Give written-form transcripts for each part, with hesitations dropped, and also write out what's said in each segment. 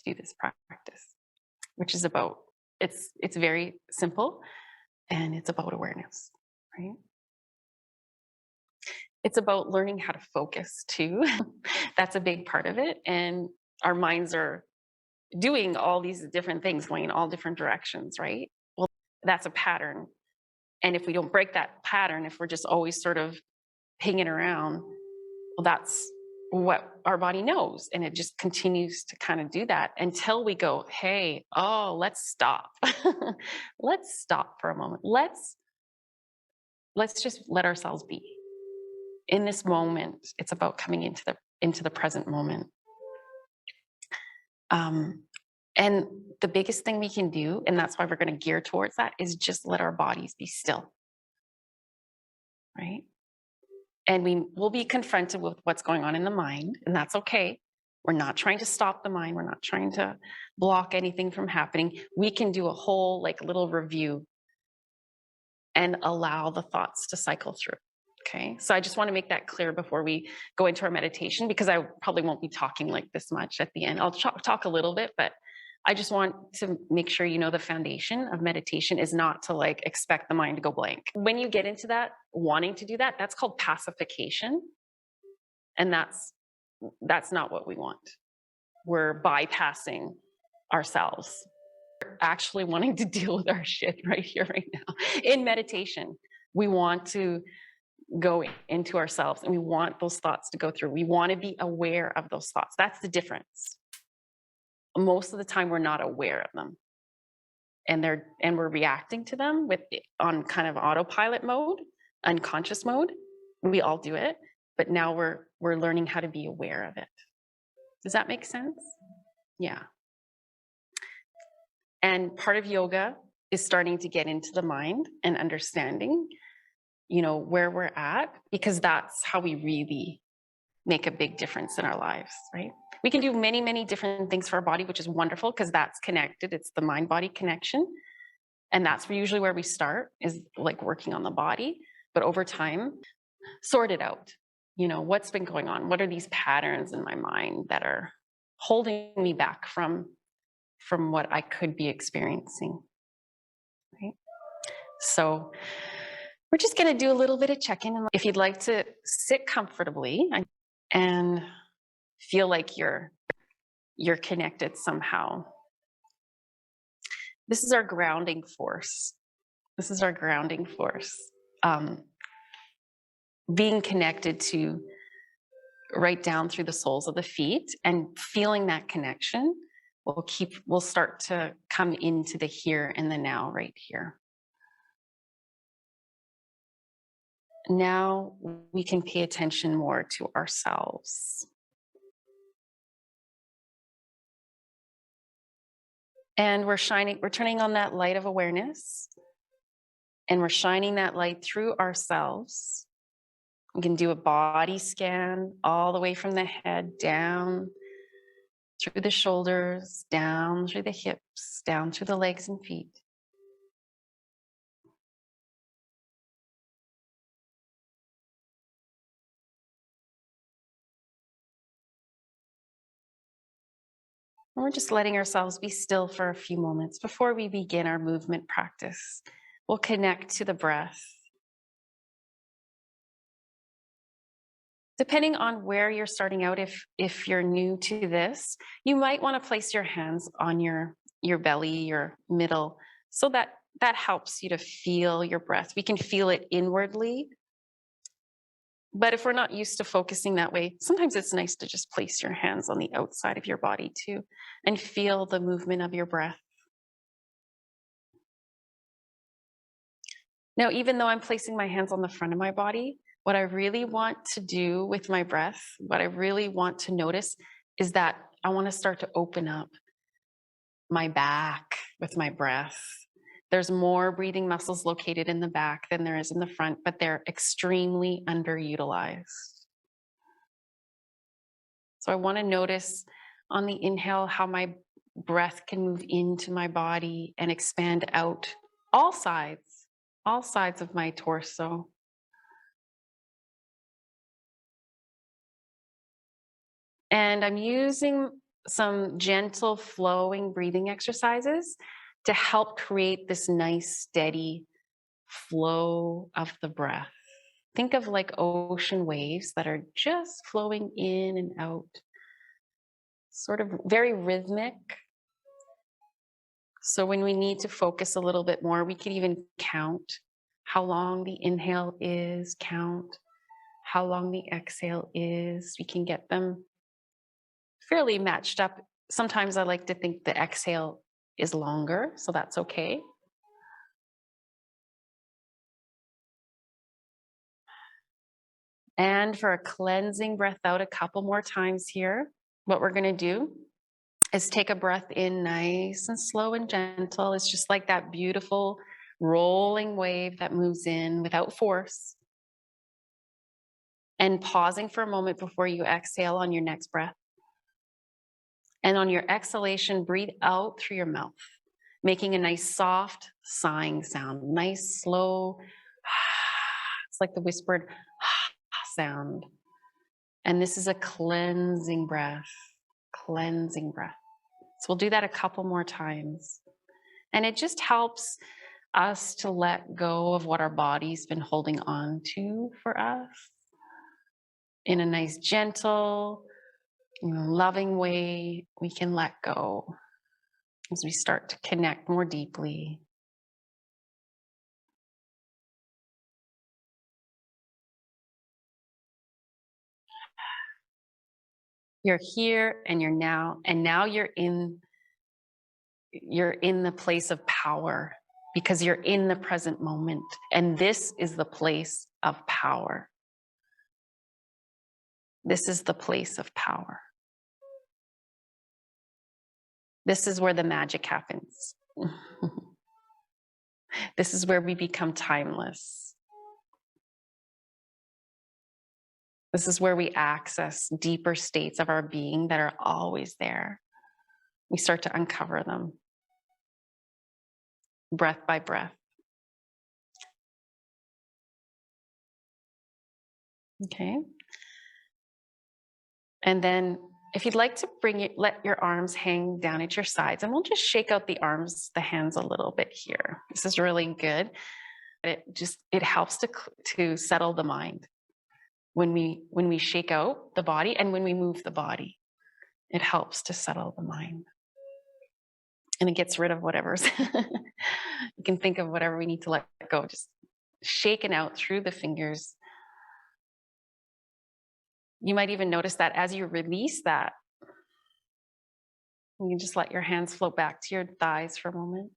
to do this practice, which is about, it's very simple, and it's about awareness, right? It's about learning how to focus too. That's a big part of it. And our minds are doing all these different things, going in all different directions, right? Well, that's a pattern. And if we don't break that pattern, if we're just always sort of pinging around, well, that's what our body knows. And it just continues to kind of do that until we go, hey, oh, let's stop. Let's stop for a moment. Let's just let ourselves be. In this moment, it's about coming into the present moment. And the biggest thing we can do, and that's why we're going to gear towards that, is just let our bodies be still, right? And we will be confronted with what's going on in the mind, and that's okay. We're not trying to stop the mind. We're not trying to block anything from happening. We can do a whole little review and allow the thoughts to cycle through. Okay, so I just want to make that clear before we go into our meditation, because I probably won't be talking like this much at the end. I'll talk a little bit, but I just want to make sure you know the foundation of meditation is not to expect the mind to go blank. When you get into that, wanting to do that, that's called pacification. And that's not what we want. We're bypassing ourselves. We're actually wanting to deal with our shit right here, right now. In meditation, we want to go into ourselves and we want those thoughts to go through. We want to be aware of those thoughts. That's the difference. Most of the time we're not aware of them, and we're reacting to them on kind of autopilot mode, unconscious mode. We all do it, but now we're learning how to be aware of it. Does that make sense? Yeah. And part of yoga is starting to get into the mind and understanding where we're at, because that's how we really make a big difference in our lives, right? We can do many, many different things for our body, which is wonderful because that's connected. It's the mind-body connection. And that's usually where we start, is working on the body. But over time, sort it out. What's been going on? What are these patterns in my mind that are holding me back from what I could be experiencing, right? So we're just going to do a little bit of check-in. If you'd like to sit comfortably and feel like you're connected somehow. This is our grounding force. This is our grounding force. Being connected to right down through the soles of the feet and feeling that connection will start to come into the here and the now right here. Now we can pay attention more to ourselves. And we're turning on that light of awareness, and we're shining that light through ourselves. We can do a body scan all the way from the head down through the shoulders, down through the hips, down through the legs and feet. And we're just letting ourselves be still for a few moments before we begin our movement practice. We'll connect to the breath. Depending on where you're starting out, if you're new to this, you might want to place your hands on your belly, your middle, so that helps you to feel your breath. We can feel it inwardly. But if we're not used to focusing that way, sometimes it's nice to just place your hands on the outside of your body too and feel the movement of your breath. Now, even though I'm placing my hands on the front of my body, what I really want to do with my breath, what I really want to notice, is that I want to start to open up my back with my breath. There's more breathing muscles located in the back than there is in the front, but they're extremely underutilized. So I want to notice on the inhale how my breath can move into my body and expand out all sides of my torso. And I'm using some gentle flowing breathing exercises to help create this nice, steady flow of the breath. Think of like ocean waves that are just flowing in and out, sort of very rhythmic. So when we need to focus a little bit more, we can even count how long the inhale is, count how long the exhale is. We can get them fairly matched up. Sometimes I like to think the exhale is longer, so that's okay. And for a cleansing breath out a couple more times here, what we're going to do is take a breath in nice and slow and gentle. It's just like that beautiful rolling wave that moves in without force. And pausing for a moment before you exhale on your next breath. And on your exhalation, breathe out through your mouth, making a nice soft sighing sound, nice slow. It's like the whispered sound. And this is a cleansing breath, cleansing breath. So we'll do that a couple more times. And it just helps us to let go of what our body's been holding on to for us in a nice, gentle, loving way. We can let go as we start to connect more deeply. You're here and you're now, and now you're in the place of power because you're in the present moment. And this is the place of power. This is the place of power. This is where the magic happens. This is where we become timeless. This is where we access deeper states of our being that are always there. We start to uncover them, breath by breath. Okay. And then if you'd like to let your arms hang down at your sides, and we'll just shake out the arms, the hands a little bit here. This is really good. It helps to settle the mind when we shake out the body and when we move the body. It helps to settle the mind. And it gets rid of whatever's. You can think of whatever we need to let go, just shaken out through the fingers. You might even notice that as you release that, you can just let your hands float back to your thighs for a moment.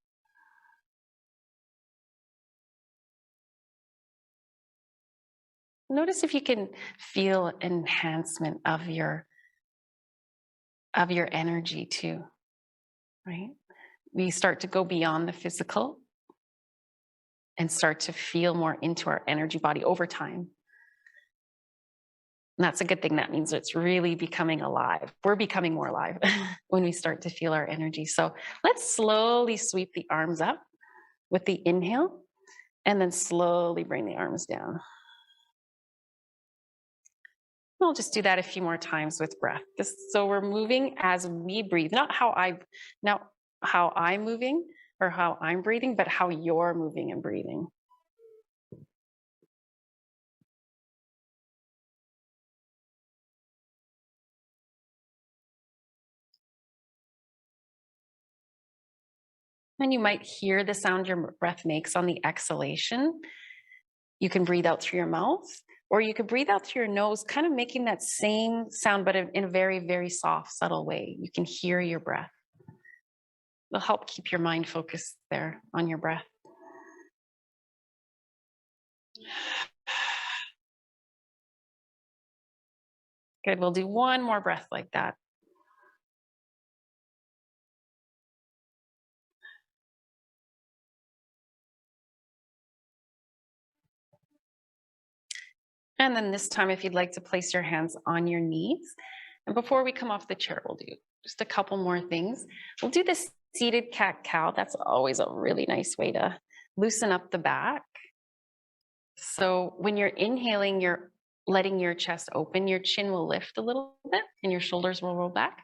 Notice if you can feel enhancement of your energy too, right? We start to go beyond the physical and start to feel more into our energy body over time. And that's a good thing. That means it's really becoming alive. We're becoming more alive when we start to feel our energy. So let's slowly sweep the arms up with the inhale and then slowly bring the arms down. We'll just do that a few more times with breath. So we're moving as we breathe, not how I'm moving or how I'm breathing, but how you're moving and breathing. And you might hear the sound your breath makes on the exhalation. You can breathe out through your mouth, or you could breathe out through your nose, kind of making that same sound, but in a very, very soft, subtle way. You can hear your breath. It'll help keep your mind focused there on your breath. Good, we'll do one more breath like that. And then this time, if you'd like to place your hands on your knees. And before we come off the chair, we'll do just a couple more things. We'll do this seated cat-cow. That's always a really nice way to loosen up the back. So when you're inhaling, you're letting your chest open, your chin will lift a little bit and your shoulders will roll back.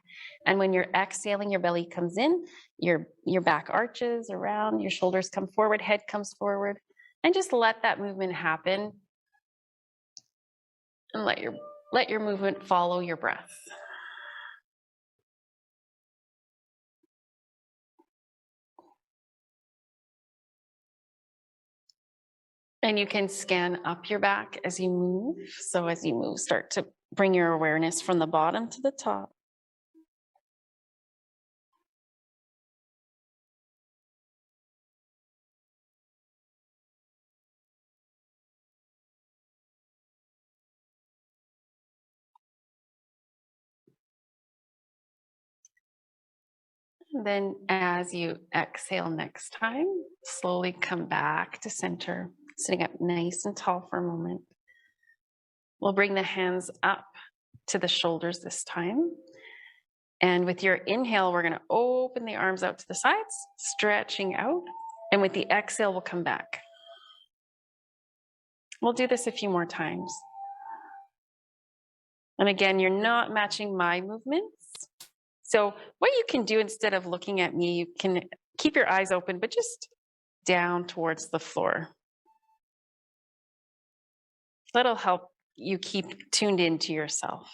And when you're exhaling, your belly comes in, your back arches around, your shoulders come forward, head comes forward, and just let that movement happen and let your movement follow your breath. And you can scan up your back as you move. So as you move, start to bring your awareness from the bottom to the top. And then as you exhale next time, slowly come back to center, sitting up nice and tall for a moment. We'll bring the hands up to the shoulders this time. And with your inhale, we're going to open the arms out to the sides, stretching out. And with the exhale, we'll come back. We'll do this a few more times. And again, you're not matching my movements. So what you can do instead of looking at me, you can keep your eyes open, but just down towards the floor. That'll help you keep tuned into yourself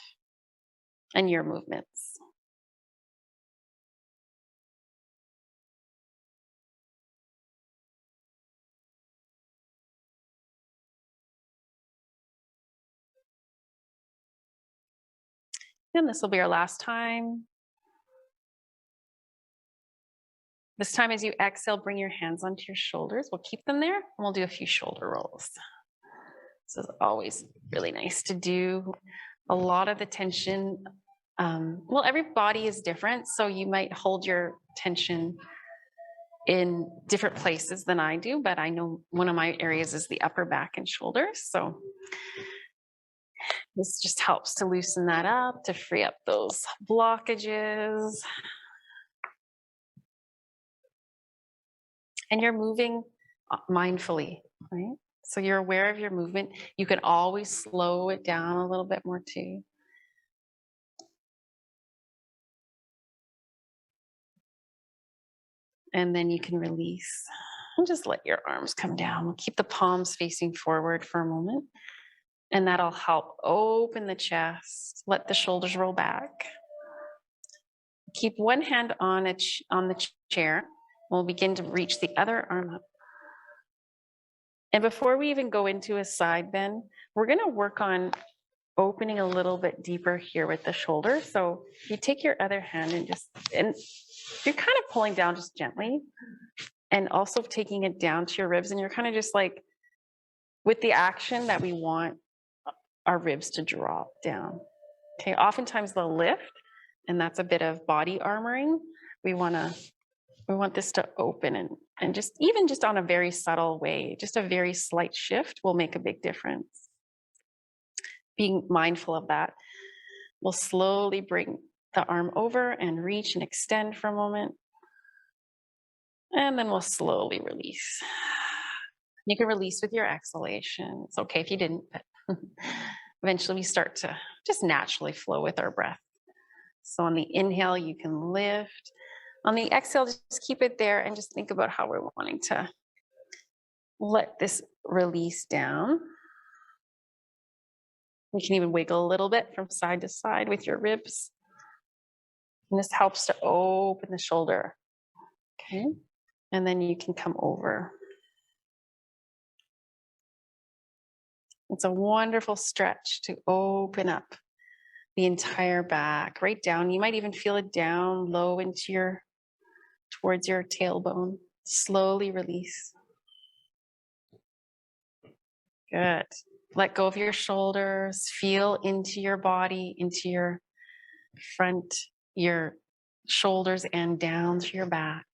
and your movements. And this will be our last time. This time as you exhale, bring your hands onto your shoulders. We'll keep them there and we'll do a few shoulder rolls. This is always really nice to do. A lot of the tension, well, every body is different, so you might hold your tension in different places than I do, but I know one of my areas is the upper back and shoulders. So this just helps to loosen that up, to free up those blockages. And you're moving mindfully, right? So you're aware of your movement. You can always slow it down a little bit more too. And then you can release and just let your arms come down. We'll keep the palms facing forward for a moment. And that'll help open the chest, let the shoulders roll back. Keep one hand on the chair. We'll begin to reach the other arm up. And before we even go into a side bend, we're going to work on opening a little bit deeper here with the shoulder. So you take your other hand and you're kind of pulling down just gently and also taking it down to your ribs. And you're kind of just like, with the action that we want our ribs to drop down. Okay, oftentimes they'll lift, and that's a bit of body armoring. We want this to open and just even just on a very subtle way, just a very slight shift will make a big difference. Being mindful of that, we'll slowly bring the arm over and reach and extend for a moment. And then we'll slowly release. You can release with your exhalation. It's okay if you didn't, but eventually we start to just naturally flow with our breath. So on the inhale, you can lift. On the exhale, just keep it there and just think about how we're wanting to let this release down. You can even wiggle a little bit from side to side with your ribs. And this helps to open the shoulder. Okay. And then you can come over. It's a wonderful stretch to open up the entire back, right down. You might even feel it down low towards your tailbone. Slowly release. Good. Let go of your shoulders. Feel into your body, into your front, your shoulders, and down to your back.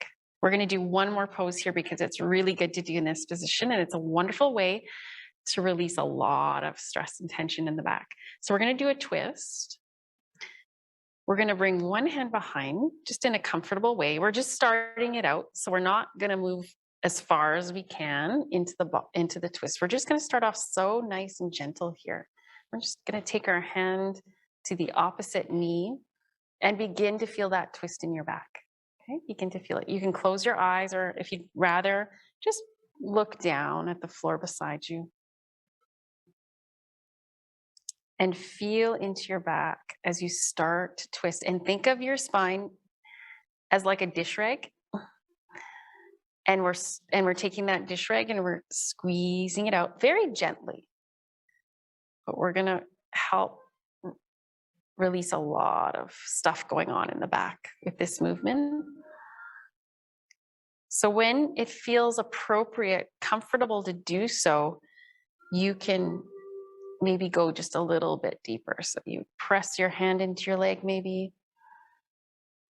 We're going to do one more pose here because it's really good to do in this position, and it's a wonderful way to release a lot of stress and tension in the back. So we're going to do a twist. We're going to bring one hand behind, just in a comfortable way. We're just starting it out, so we're not going to move as far as we can into the twist. We're just going to start off so nice and gentle here. We're just going to take our hand to the opposite knee and begin to feel that twist in your back. Okay, begin to feel it. You can close your eyes, or if you'd rather, just look down at the floor beside you and feel into your back as you start to twist. And think of your spine as like a dish rag. And we're taking that dish rag and we're squeezing it out very gently. But we're going to help release a lot of stuff going on in the back with this movement. So when it feels appropriate, comfortable to do so, you can maybe go just a little bit deeper. So you press your hand into your leg maybe.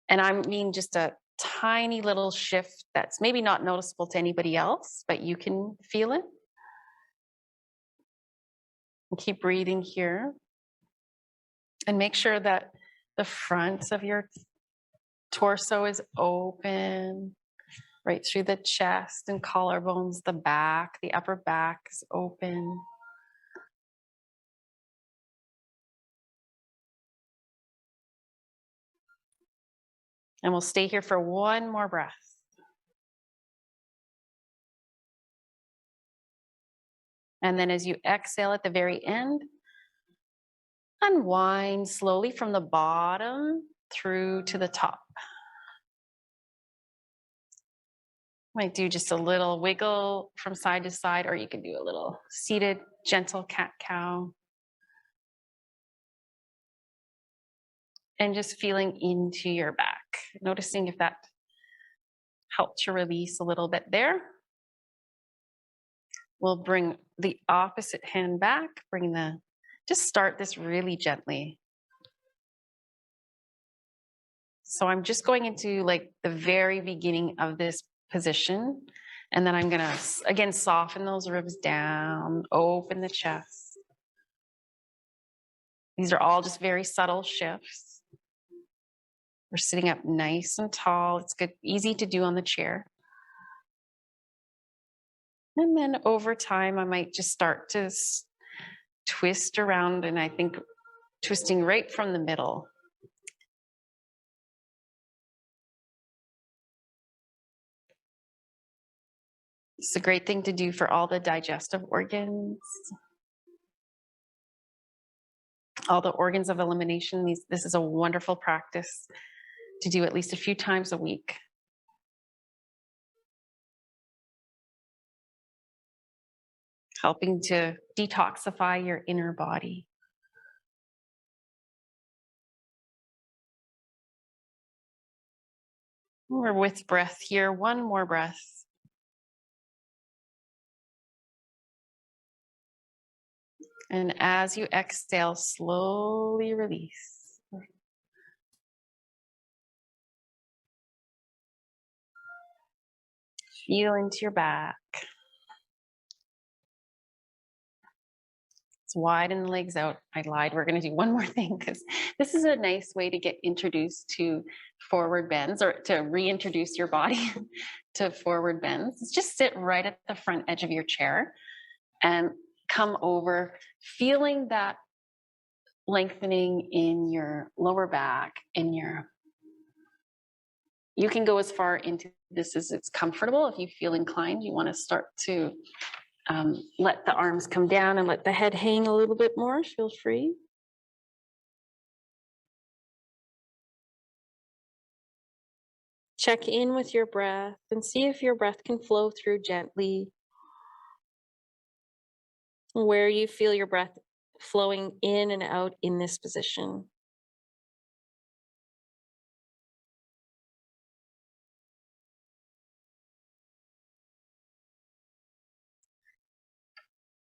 And I mean just a tiny little shift that's maybe not noticeable to anybody else, but you can feel it. And keep breathing here. And make sure that the front of your torso is open, right through the chest and collarbones, the back, the upper back is open. And we'll stay here for one more breath. And then as you exhale at the very end, unwind slowly from the bottom through to the top. Might do just a little wiggle from side to side, or you can do a little seated, gentle cat-cow. And just feeling into your back, noticing if that helped to release a little bit there. We'll bring the opposite hand back, just start this really gently. So I'm just going into like the very beginning of this position. And then I'm gonna, again, soften those ribs down, open the chest. These are all just very subtle shifts. We're sitting up nice and tall. It's good, easy to do on the chair. And then over time, I might just start to twist around, and I think twisting right from the middle. It's a great thing to do for all the digestive organs, all the organs of elimination. This is a wonderful practice to do at least a few times a week. Helping to detoxify your inner body. We're with breath here, one more breath. And as you exhale, slowly release. Feel into your back. Widen the legs out. I lied. We're going to do one more thing because this is a nice way to get introduced to forward bends, or to reintroduce your body to forward bends. Just sit right at the front edge of your chair and come over, feeling that lengthening in your lower back, you can go as far into this as it's comfortable. If you feel inclined, you want to start to let the arms come down and let the head hang a little bit more. Feel free. Check in with your breath and see if your breath can flow through gently. Where you feel your breath flowing in and out in this position.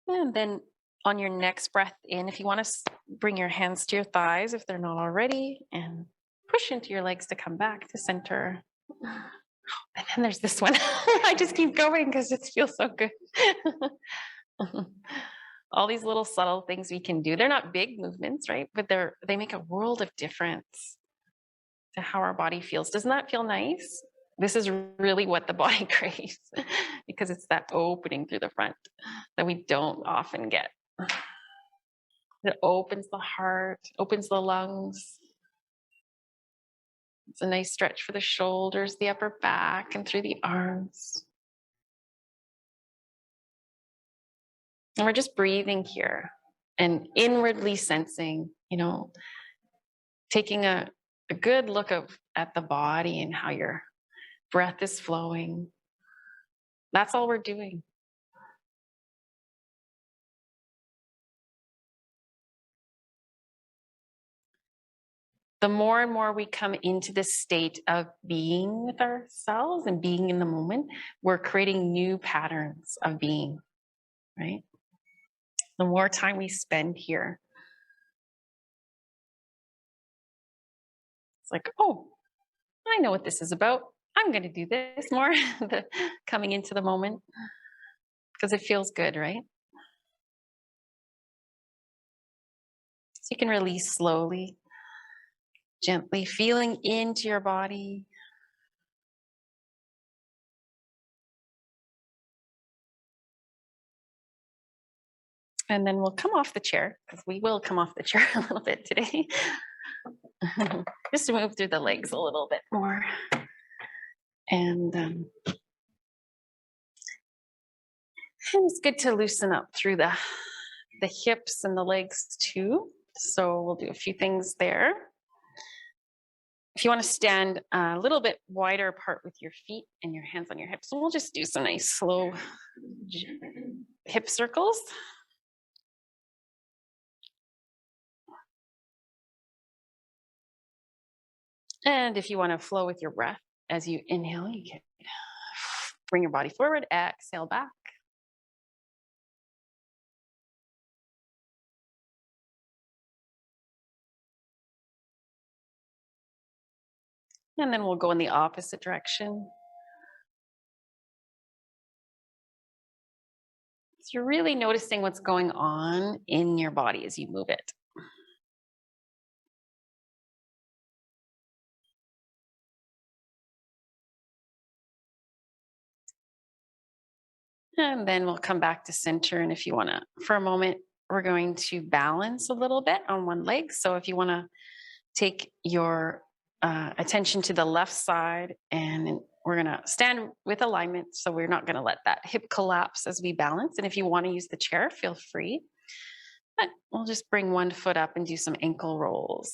And then on your next breath in, if you want to bring your hands to your thighs if they're not already, and push into your legs to come back to center. And then there's this one. I just keep going because it feels so good. All these little subtle things we can do. They're not big movements, right? But they make a world of difference to how our body feels. Doesn't that feel nice? This is really what the body craves, because it's that opening through the front that we don't often get. It opens the heart, opens the lungs. It's a nice stretch for the shoulders, the upper back, and through the arms. And we're just breathing here and inwardly sensing, taking a good look at the body and how your breath is flowing. That's all we're doing. The more and more we come into this state of being with ourselves and being in the moment, we're creating new patterns of being, right? The more time we spend here, it's like, oh, I know what this is about. I'm going to do this more, coming into the moment, because it feels good, right? So you can release slowly, gently, feeling into your body. And then we'll come off the chair, because we will come off the chair a little bit today. Just to move through the legs a little bit more. And it's good to loosen up through the hips and the legs too. So we'll do a few things there. If you want to stand a little bit wider apart with your feet and your hands on your hips, we'll just do some nice slow hip circles. And if you want to flow with your breath as you inhale, you can bring your body forward, exhale back. And then we'll go in the opposite direction. So you're really noticing what's going on in your body as you move it. And then we'll come back to center. And if you want to, for a moment, we're going to balance a little bit on one leg. So if you want to take your attention to the left side, and we're going to stand with alignment. So we're not going to let that hip collapse as we balance. And if you want to use the chair, feel free. But we'll just bring one foot up and do some ankle rolls.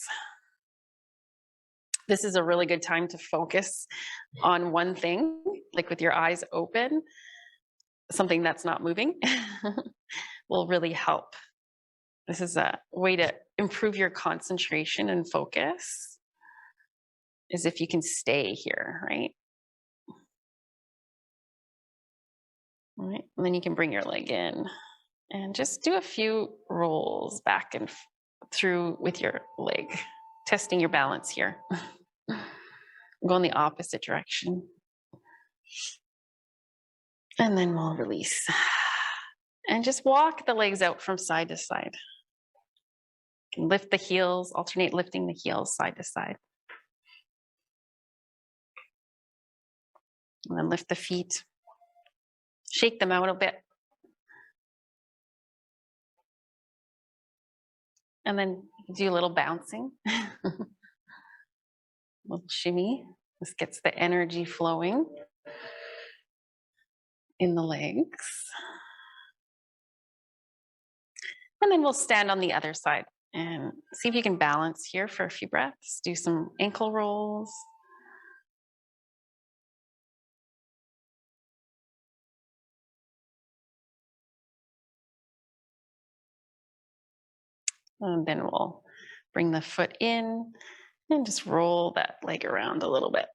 This is a really good time to focus on one thing, like with your eyes open. Something that's not moving will really help. This is a way to improve your concentration and focus, is if you can stay here, right? All right, and then you can bring your leg in and just do a few rolls back and through with your leg, testing your balance here. Go in the opposite direction. And then we'll release. And just walk the legs out from side to side. You can lift the heels, alternate lifting the heels side to side. And then lift the feet. Shake them out a bit. And then do a little bouncing. A little shimmy. This gets the energy flowing in the legs. And then we'll stand on the other side and see if you can balance here for a few breaths. Do some ankle rolls. And then we'll bring the foot in and just roll that leg around a little bit.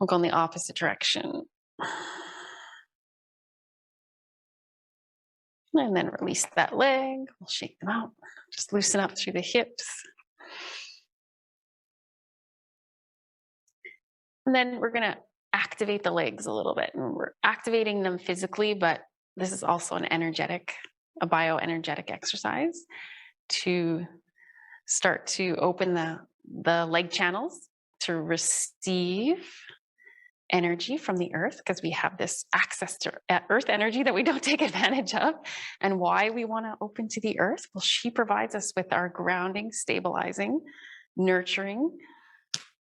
We'll go in the opposite direction. And then release that leg. We'll shake them out. Just loosen up through the hips. And then we're going to activate the legs a little bit. And we're activating them physically, but this is also a bioenergetic exercise to start to open the leg channels to receive energy from the earth, because we have this access to earth energy that we don't take advantage of. And why we want to open to the earth? Well, she provides us with our grounding, stabilizing, nurturing,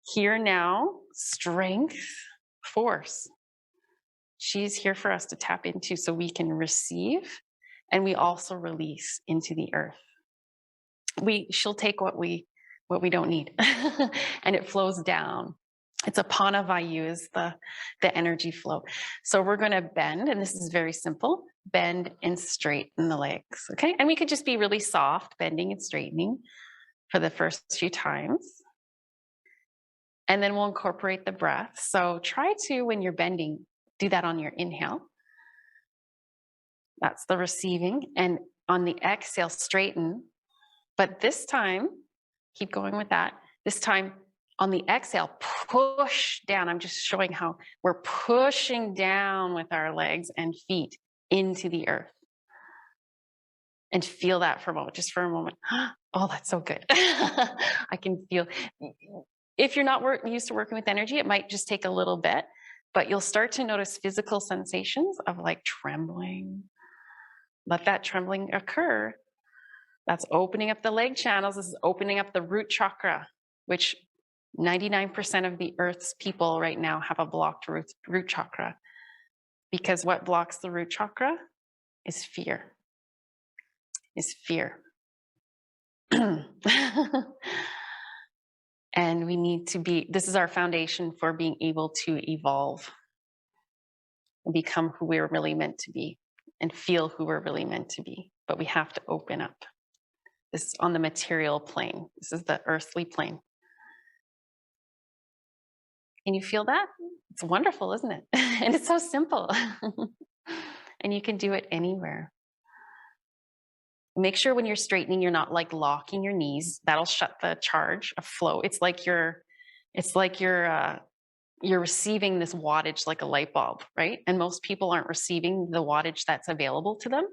here now, strength, force. She's here for us to tap into so we can receive, and we also release into the earth. She'll take what we don't need and it flows down. It's a panavayu is the energy flow. So we're going to bend, and this is very simple. Bend and straighten the legs, okay? And we could just be really soft, bending and straightening for the first few times. And then we'll incorporate the breath. So try to, when you're bending, do that on your inhale. That's the receiving. And on the exhale, straighten. But this time, keep going with that. This time, on the exhale, push down. I'm just showing how we're pushing down with our legs and feet into the earth. And feel that for a moment, just for a moment. Oh, that's so good. I can feel. If you're not used to working with energy, it might just take a little bit, but you'll start to notice physical sensations of like trembling. Let that trembling occur. That's opening up the leg channels. This is opening up the root chakra, which 99% of the Earth's people right now have a blocked root chakra. Because what blocks the root chakra is fear. And we need to this is our foundation for being able to evolve and become who we're really meant to be and feel who we're really meant to be. But we have to open up. This is on the material plane. This is the earthly plane. Can you feel that? It's wonderful, isn't it? And it's so simple. And you can do it anywhere. Make sure when you're straightening, you're not like locking your knees. That'll shut the charge of flow. It's like you're receiving this wattage like a light bulb, right? And most people aren't receiving the wattage that's available to them.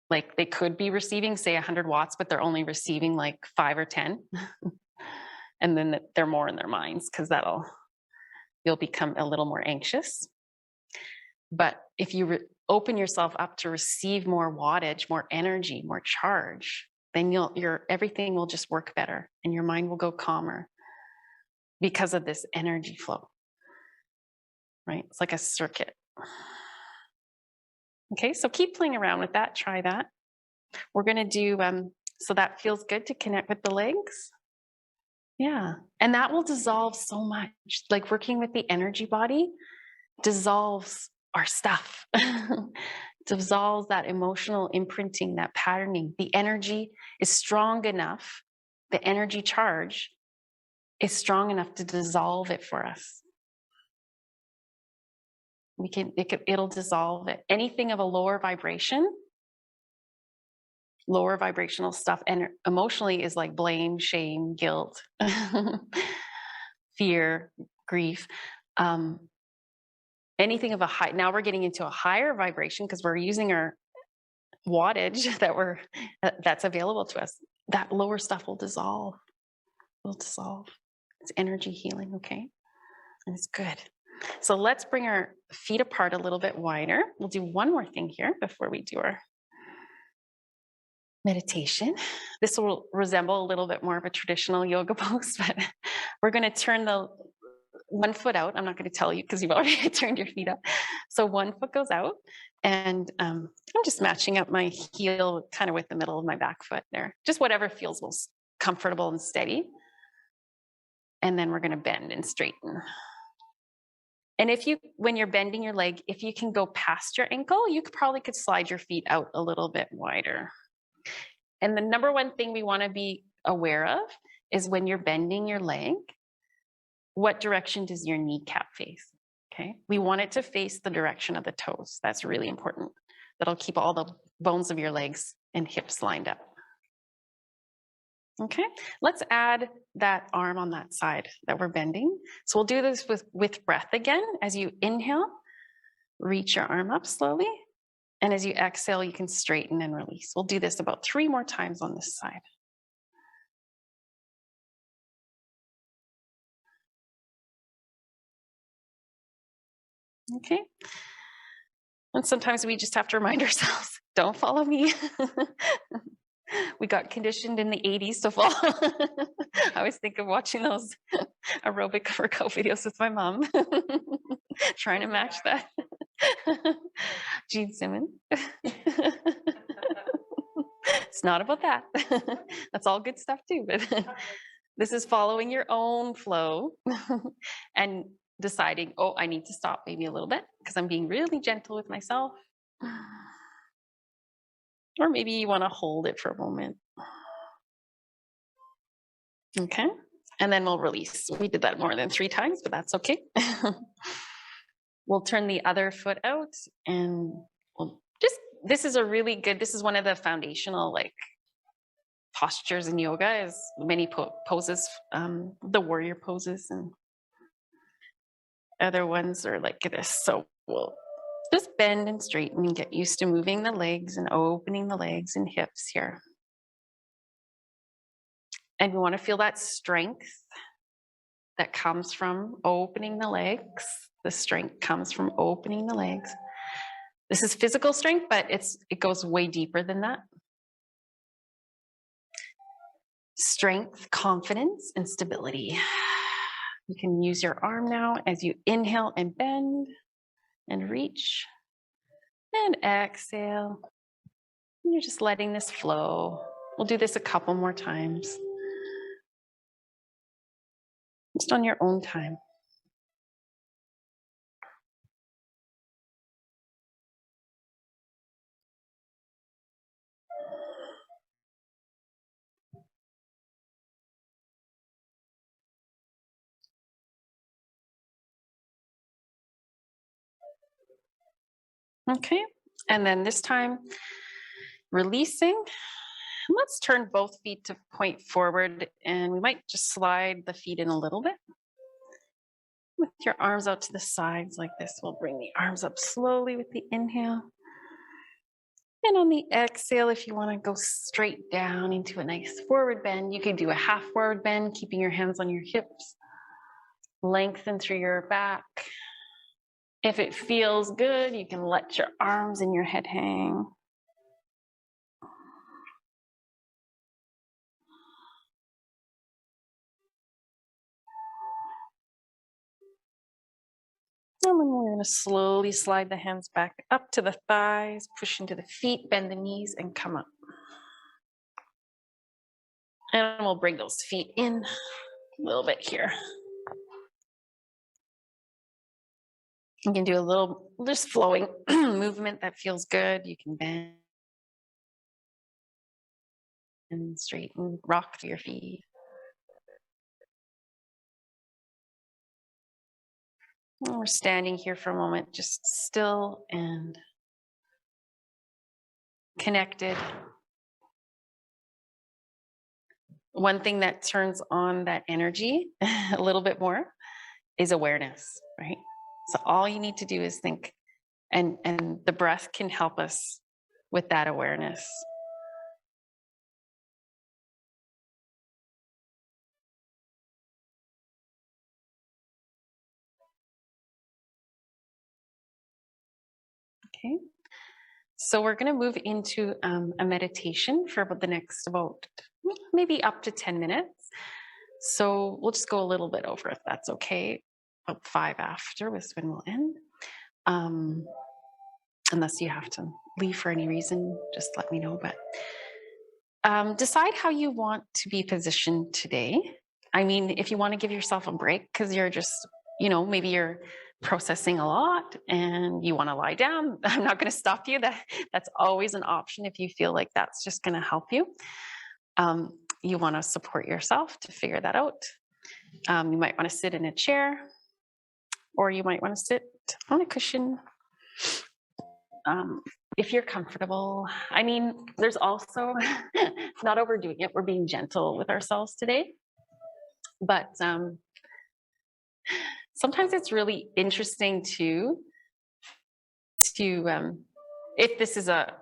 Like they could be receiving, say, 100 watts, but they're only receiving like 5 or 10. And then they're more in their minds because you'll become a little more anxious. But if you open yourself up to receive more wattage, more energy, more charge, then everything will just work better and your mind will go calmer because of this energy flow, right? It's like a circuit. Okay, so keep playing around with that. Try that. We're going to do, so that feels good to connect with the legs. Yeah, and that will dissolve so much. Like working with the energy body dissolves our stuff, dissolves that emotional imprinting, that patterning. The energy is strong enough, the energy charge is strong enough to dissolve it for us. It'll dissolve it. Anything of a lower vibration, lower vibrational stuff, and emotionally is like blame, shame, guilt, fear, grief. Anything of a high, now we're getting into a higher vibration because we're using our wattage that's available to us. That lower stuff will dissolve. It's energy healing, okay? And it's good. So let's bring our feet apart a little bit wider. We'll do one more thing here before we do our meditation. This will resemble a little bit more of a traditional yoga pose, but we're going to turn the one foot out. I'm not going to tell you because you've already turned your feet up. So one foot goes out, and I'm just matching up my heel kind of with the middle of my back foot there. Just whatever feels most comfortable and steady. And then we're going to bend and straighten. And when you're bending your leg, if you can go past your ankle, you probably could slide your feet out a little bit wider. And the number one thing we want to be aware of is when you're bending your leg, what direction does your kneecap face? Okay. We want it to face the direction of the toes. That's really important. That'll keep all the bones of your legs and hips lined up. Okay, let's add that arm on that side that we're bending. So we'll do this with breath again. As you inhale, reach your arm up slowly. And as you exhale, you can straighten and release. We'll do this about 3 more times on this side. Okay. And sometimes we just have to remind ourselves, don't follow me. We got conditioned in the 80s to follow. I always think of watching those aerobic workout videos with my mom, trying to match that. Gene Simmons. It's not about that. That's all good stuff too, but this is following your own flow and deciding, oh, I need to stop maybe a little bit because I'm being really gentle with myself. Or maybe you want to hold it for a moment. Okay. And then we'll release. We did that more than 3 times, but that's okay. We'll turn the other foot out and we'll just, this is one of the foundational like postures in yoga, is many poses, the warrior poses and other ones are like this. So we'll just bend and straighten and get used to moving the legs and opening the legs and hips here. And we want to feel that strength that comes from opening the legs. The strength comes from opening the legs. This is physical strength, but it goes way deeper than that. Strength, confidence, and stability. You can use your arm now as you inhale and bend and reach and exhale. And you're just letting this flow. We'll do this a couple more times. Just on your own time. Okay, and then this time, releasing. Let's turn both feet to point forward, and we might just slide the feet in a little bit. With your arms out to the sides like this, we'll bring the arms up slowly with the inhale. And on the exhale, if you want to go straight down into a nice forward bend, you can do a half forward bend, keeping your hands on your hips. Lengthen through your back. If it feels good, you can let your arms and your head hang. And then we're going to slowly slide the hands back up to the thighs, push into the feet, bend the knees, and come up. And we'll bring those feet in a little bit here. You can do a little just flowing movement that feels good. You can bend and straighten, rock through your feet. And we're standing here for a moment, just still and connected. One thing that turns on that energy a little bit more is awareness, right? So all you need to do is think, and the breath can help us with that awareness. Okay, so we're going to move into a meditation for about the next maybe up to 10 minutes. So we'll just go a little bit over if that's okay. About 5 after was when we'll end. Unless you have to leave for any reason, just let me know. But decide how you want to be positioned today. I mean, if you want to give yourself a break because you're just, maybe you're processing a lot and you want to lie down, I'm not going to stop you. That's always an option if you feel like that's just going to help you. You want to support yourself to figure that out. You might want to sit in a chair, or you might want to sit on a cushion. If you're comfortable. I mean, there's also, not overdoing it, we're being gentle with ourselves today. But sometimes it's really interesting to if this is a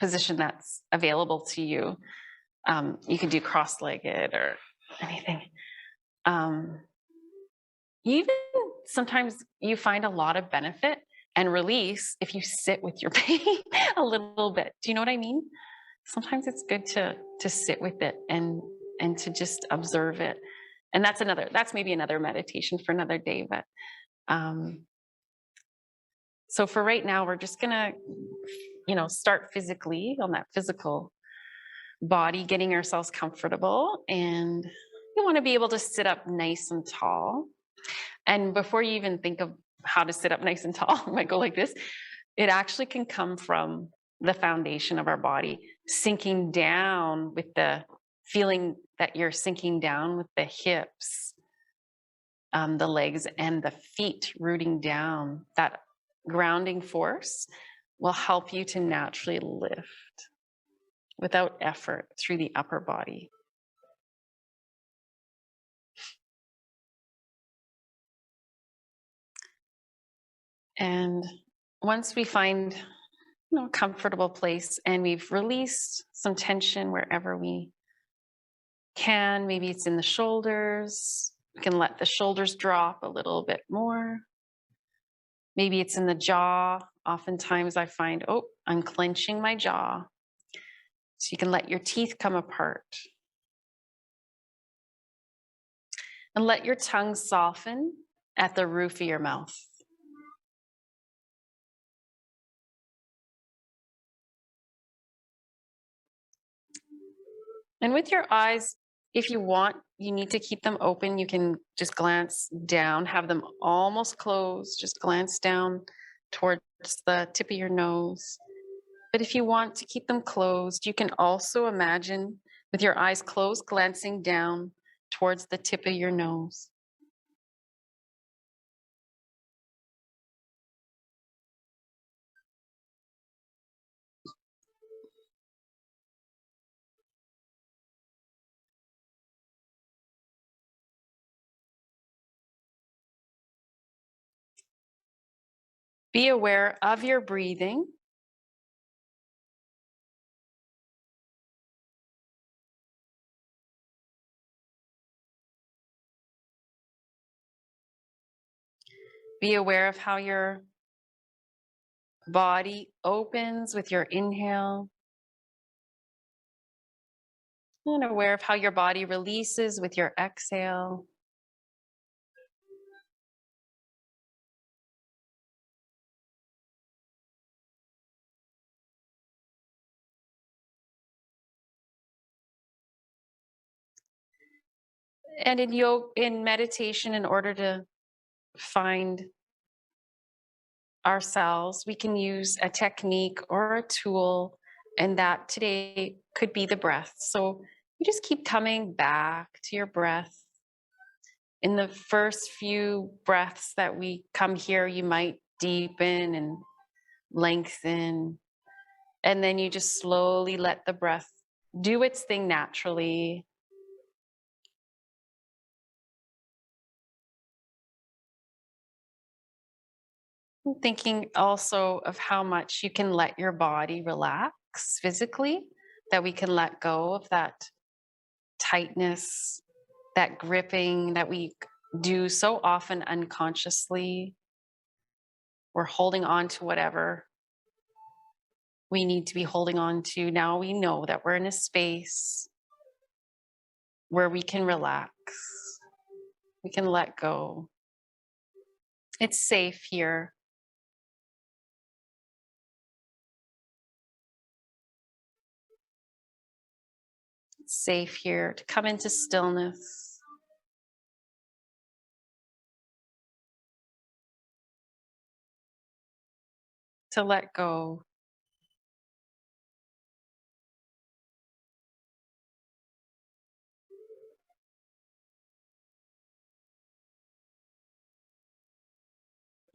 position that's available to you, you can do cross-legged or anything. Even sometimes you find a lot of benefit and release if you sit with your pain a little bit. Do you know what I mean? Sometimes it's good to sit with it and to just observe it. And that's maybe another meditation for another day. But um, so for right now, we're just gonna, start physically on that physical body, getting ourselves comfortable. And you want to be able to sit up nice and tall. And before you even think of how to sit up nice and tall, you might go like this. It actually can come from the foundation of our body, sinking down with the feeling that you're sinking down with the hips, the legs, and the feet rooting down. That grounding force will help you to naturally lift without effort through the upper body. And once we find a comfortable place and we've released some tension wherever we can, maybe it's in the shoulders, we can let the shoulders drop a little bit more. Maybe it's in the jaw. Oftentimes I find, I'm clenching my jaw. So you can let your teeth come apart. And let your tongue soften at the roof of your mouth. And with your eyes, if you want, you need to keep them open. You can just glance down, have them almost closed, just glance down towards the tip of your nose. But if you want to keep them closed, you can also imagine with your eyes closed, glancing down towards the tip of your nose. Be aware of your breathing. Be aware of how your body opens with your inhale. And aware of how your body releases with your exhale. And in yoga, in meditation, in order to find ourselves, we can use a technique or a tool, and that today could be the breath. So you just keep coming back to your breath. In the first few breaths that we come here, you might deepen and lengthen, and then you just slowly let the breath do its thing naturally. Thinking also of how much you can let your body relax physically, that we can let go of that tightness, that gripping that we do so often unconsciously. We're holding on to whatever we need to be holding on to. Now we know that we're in a space where we can relax, we can let go. It's safe here. It's safe here to come into stillness. To let go.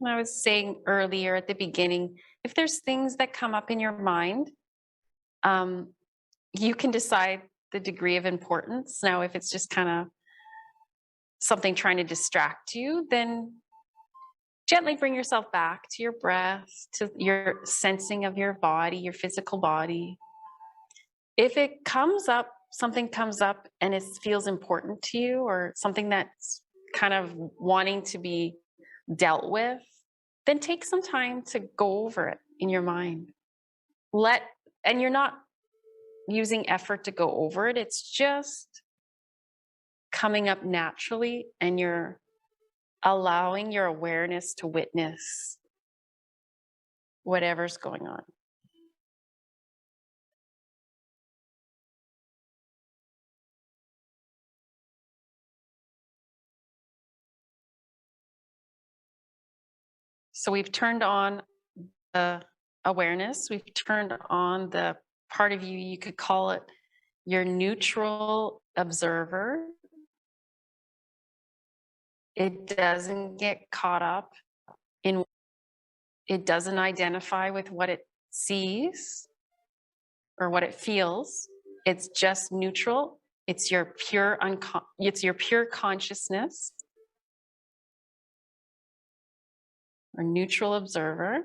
I was saying earlier at the beginning, if there's things that come up in your mind, um, you can decide the degree of importance. Now, if it's just kind of something trying to distract you, then gently bring yourself back to your breath, to your sensing of your body, your physical body. If it comes up, something comes up and it feels important to you, or something that's kind of wanting to be dealt with, then take some time to go over it in your mind. And you're not using effort to go over it, it's just coming up naturally, and you're allowing your awareness to witness whatever's going on. So we've turned on the awareness, we've turned on the part of you, you could call it your neutral observer. It doesn't get caught up in, it doesn't identify with what it sees or what it feels. It's just neutral. It's your pure consciousness or neutral observer.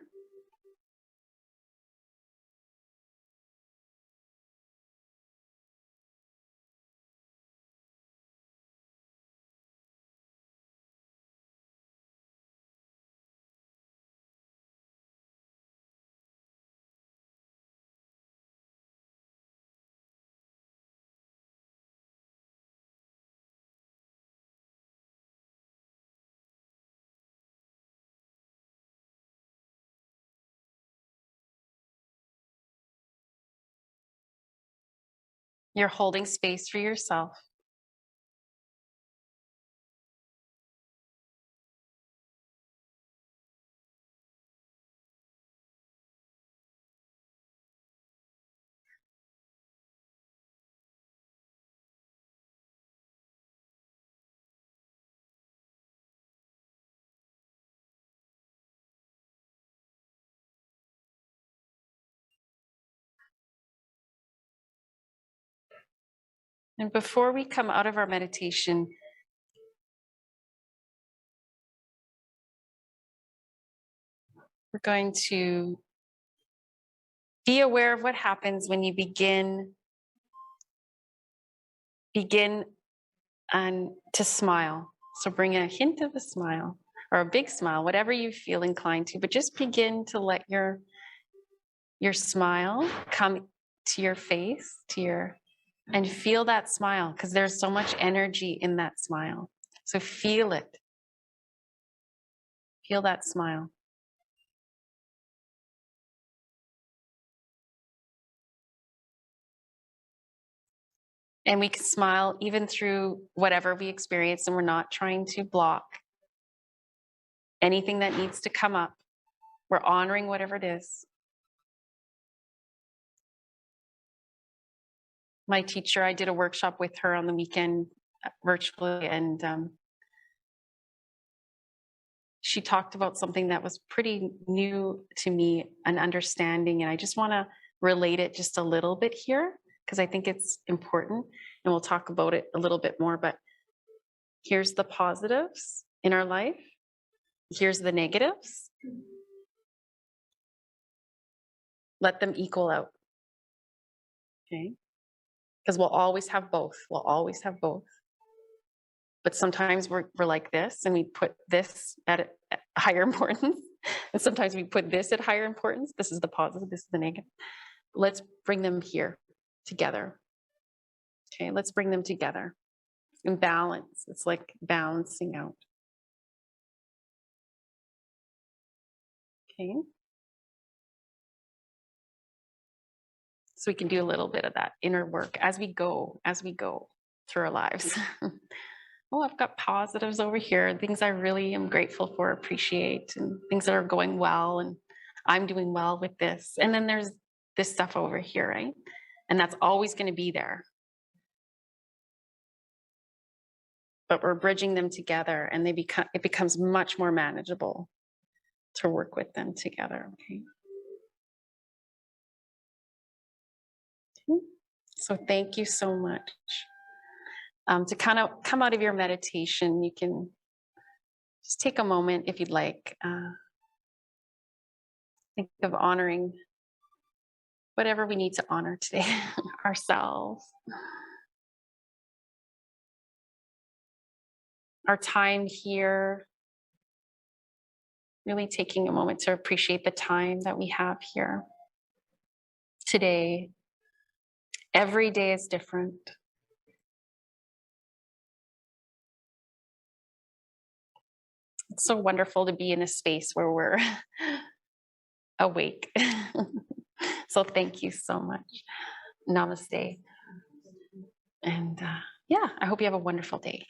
You're holding space for yourself. And before we come out of our meditation, we're going to be aware of what happens when you begin and to smile. So bring a hint of a smile or a big smile, whatever you feel inclined to, but just begin to let your smile come to your face, and feel that smile, because there's so much energy in that smile. So feel it. Feel that smile. And we can smile even through whatever we experience, and we're not trying to block anything that needs to come up. We're honoring whatever it is. My teacher, I did a workshop with her on the weekend virtually, and she talked about something that was pretty new to me, an understanding, and I just want to relate it just a little bit here because I think it's important, and we'll talk about it a little bit more. But here's the positives in our life. Here's the negatives. Let them equal out. Okay? Because we'll always have both. We'll always have both. But sometimes we're like this, and we put this at higher importance. And sometimes we put this at higher importance. This is the positive, this is the negative. Let's bring them here together. Okay, let's bring them together in balance. It's like balancing out. Okay. So we can do a little bit of that inner work as we go through our lives. Oh, I've got positives over here, things I really am grateful for, appreciate, and things that are going well, and I'm doing well with this. And then there's this stuff over here, right? And that's always going to be there. But we're bridging them together, and it becomes much more manageable to work with them together. Okay. So thank you so much. To kind of come out of your meditation, you can just take a moment if you'd like. Think of honoring whatever we need to honor today, ourselves, our time here, really taking a moment to appreciate the time that we have here today. Every day is different. It's so wonderful to be in a space where we're awake. So thank you so much. Namaste. And yeah, I hope you have a wonderful day.